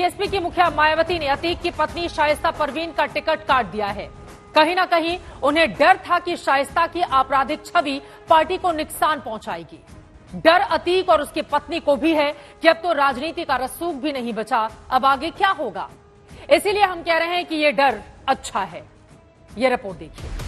BSP की मुखिया मायावती ने अतीक की पत्नी शाइस्ता परवीन का टिकट काट दिया है। कहीं ना कहीं उन्हें डर था कि शाइस्ता की आपराधिक छवि पार्टी को नुकसान पहुंचाएगी। डर अतीक और उसकी पत्नी को भी है कि अब तो राजनीति का रसूख भी नहीं बचा, अब आगे क्या होगा। इसीलिए हम कह रहे हैं कि ये डर अच्छा है। ये रिपोर्ट देखिए।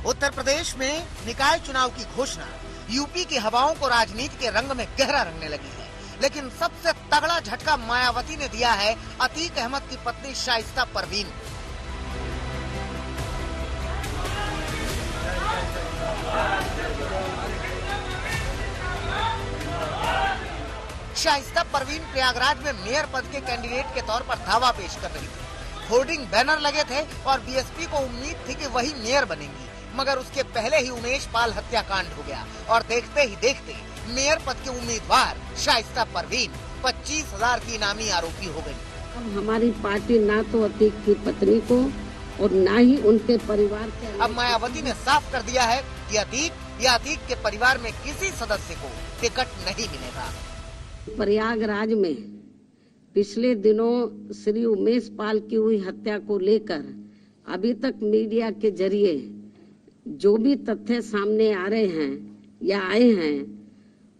उत्तर प्रदेश में निकाय चुनाव की घोषणा यूपी की हवाओं को राजनीति के रंग में गहरा रंगने लगी है, लेकिन सबसे तगड़ा झटका मायावती ने दिया है अतीक अहमद की पत्नी शाइस्ता परवीन को। शाइस्ता परवीन प्रयागराज में मेयर पद के कैंडिडेट के तौर पर दावा पेश कर रही थी। होर्डिंग बैनर लगे थे और बीएसपी को उम्मीद थी कि वही मेयर बनेंगी, मगर उसके पहले ही उमेश पाल हत्याकांड हो गया और देखते ही देखते मेयर पद की उम्मीदवार शाइस्ता परवीन 25,000 की इनामी आरोपी हो गई। अब हमारी पार्टी ना तो अतीक की पत्नी को और ना ही उनके परिवार के। अब मायावती ने साफ कर दिया है कि अतीक या अतीक के परिवार में किसी सदस्य को टिकट नहीं मिलेगा। प्रयागराज में पिछले दिनों श्री उमेश पाल की हुई हत्या को लेकर अभी तक मीडिया के जरिए जो भी तथ्य सामने आ रहे हैं या आए हैं,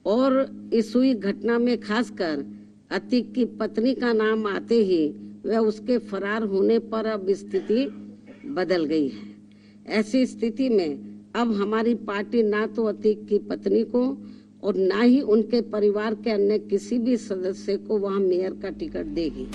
और इस हुई घटना में खासकर अतीक की पत्नी का नाम आते ही वह उसके फरार होने पर अब स्थिति बदल गई है। ऐसी स्थिति में अब हमारी पार्टी ना तो अतीक की पत्नी को और ना ही उनके परिवार के अन्य किसी भी सदस्य को वहां मेयर का टिकट देगी।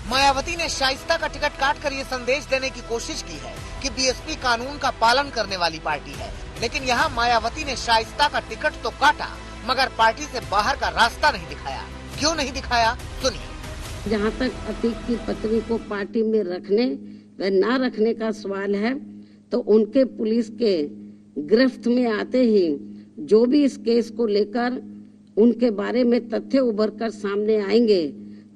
मायावती ने शाइस्ता का टिकट काटकर ये संदेश देने की कोशिश की है कि बीएसपी कानून का पालन करने वाली पार्टी है, लेकिन यहाँ मायावती ने शाइस्ता का टिकट तो काटा मगर पार्टी से बाहर का रास्ता नहीं दिखाया। क्यों नहीं दिखाया, सुनिए। जहाँ तक अतीक की पत्नी को पार्टी में रखने व न रखने का सवाल है, तो उनके पुलिस के गिरफ्त में आते ही जो भी इस केस को लेकर उनके बारे में तथ्य उभर कर सामने आएंगे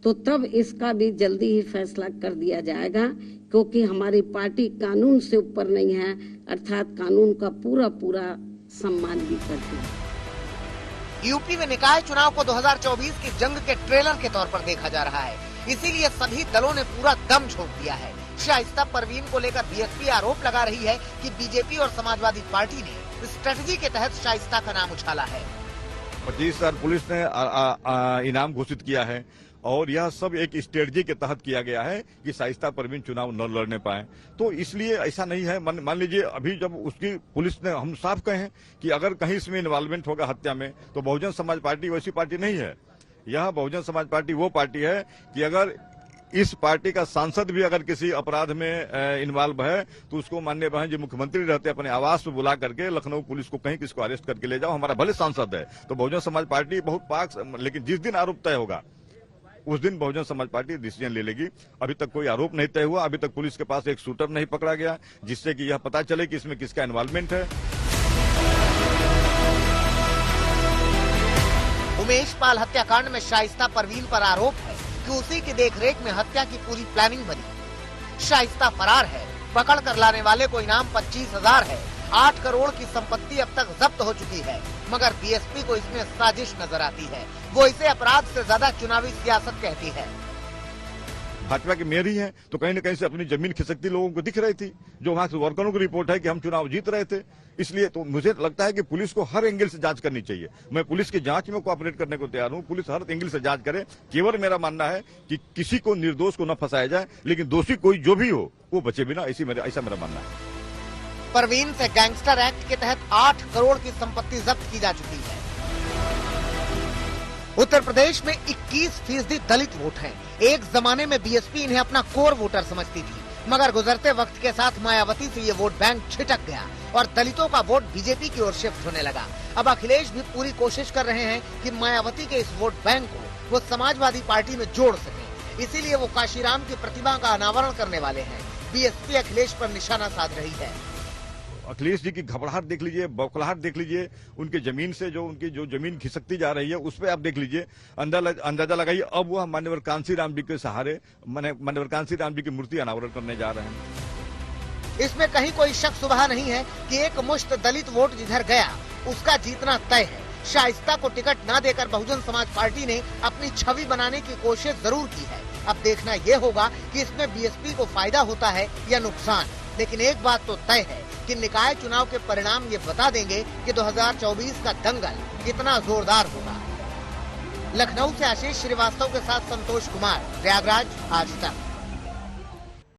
तो तब इसका भी जल्दी ही फैसला कर दिया जाएगा, क्योंकि हमारी पार्टी कानून से ऊपर नहीं है, अर्थात कानून का पूरा सम्मान भी करती है। यूपी में निकाय चुनाव को 2024 की जंग के ट्रेलर के तौर पर देखा जा रहा है, इसीलिए सभी दलों ने पूरा दम झोंक दिया है। शाइस्ता परवीन को लेकर बीएसपी आरोप लगा रही है कि बीजेपी और समाजवादी पार्टी ने स्ट्रेटजी के तहत शाइस्ता का नाम उछाला है। 25,000 पुलिस ने इनाम घोषित किया है और यह सब एक स्ट्रेटजी के तहत किया गया है कि शाइस्ता परवीन चुनाव न लड़ने पाए। तो इसलिए ऐसा नहीं है। मान लीजिए अभी जब उसकी पुलिस ने, हम साफ कहें कि अगर कहीं इसमें इन्वॉल्वमेंट होगा हत्या में, तो बहुजन समाज पार्टी वैसी पार्टी नहीं है। यह बहुजन समाज पार्टी वो पार्टी है कि अगर इस पार्टी का सांसद भी अगर किसी अपराध में इन्वॉल्व है तो उसको माननीय बहन जी मुख्यमंत्री रहते अपने आवास में बुला करके लखनऊ पुलिस को कहीं किसको अरेस्ट करके ले जाओ, हमारा भले सांसद है। तो बहुजन समाज पार्टी बहुत पाक, लेकिन जिस दिन आरोप तय होगा उस दिन बहुजन समाज पार्टी डिसीजन ले लेगी। अभी तक कोई आरोप नहीं तय हुआ, अभी तक पुलिस के पास एक शूटर नहीं पकड़ा गया जिससे कि यह पता चले कि इसमें किसका इन्वॉल्वमेंट है। उमेश पाल हत्याकांड में शाइस्ता परवीन पर आरोप है कि उसी की देखरेख में हत्या की पूरी प्लानिंग बनी। शाइस्ता फरार है, पकड़ कर लाने वाले को इनाम 25,000 है। 8 करोड़ की संपत्ति अब तक जब्त हो चुकी है, मगर बीएसपी को इसमें साजिश नजर आती है। वो इसे अपराध से ज्यादा चुनावी सियासत कहती है। भाजपा के मेयर ही हैं, तो कहीं न कहीं से अपनी जमीन खिसकती लोगों को दिख रही थी। जो वहां से वर्करों की रिपोर्ट है कि हम चुनाव जीत रहे थे। इसलिए तो मुझे लगता है कि पुलिस को हर एंगल से जांच करनी चाहिए। मैं पुलिस की जांच में कोऑपरेट करने को तैयार हूं। पुलिस हर एंगल से जांच करे। केवल मेरा मानना है कि किसी को निर्दोष को न फंसाया जाए, लेकिन दोषी कोई जो भी हो वो बचे बिना, ऐसा मेरा मानना है। परवीन से गैंगस्टर एक्ट के तहत 8 करोड़ की संपत्ति जब्त की जा चुकी है। उत्तर प्रदेश में 21% दलित वोट हैं। एक जमाने में बीएसपी इन्हें अपना कोर वोटर समझती थी, मगर गुजरते वक्त के साथ मायावती से ये वोट बैंक छिटक गया और दलितों का वोट बीजेपी की ओर शिफ्ट होने लगा। अब अखिलेश भी पूरी कोशिश कर रहे हैं कि मायावती के इस वोट बैंक को वो समाजवादी पार्टी में जोड़ सके। इसीलिए वो काशीराम की प्रतिमा का अनावरण करने वाले हैं। बीएसपी अखिलेश पर निशाना साध रही है। अखिलेश जी की घबराहट देख लीजिए, बौखलाहट देख लीजिए, उनके जमीन से जो उनकी जो जमीन खिसकती जा रही है उस पर आप देख लीजिए, अंदाजा लगाइए। अब वह मान्यवर कांसी राम जी के सहारे मान्यवर कांसी राम जी की मूर्ति अनावरण करने जा रहे हैं। इसमें कहीं कोई शक सुबह नहीं है कि एक मुश्त दलित वोट जिधर गया उसका जीतना तय है। शाइस्ता को टिकट न देकर बहुजन समाज पार्टी ने अपनी छवि बनाने की कोशिश जरूर की है। अब देखना ये होगा कि इसमें बीएसपी को फायदा होता है या नुकसान। लेकिन एक बात तो तय है कि निकाय चुनाव के परिणाम ये बता देंगे कि 2024 का दंगल कितना जोरदार होगा। लखनऊ से आशीष श्रीवास्तव के साथ संतोष कुमार, प्रयागराज, आज तक।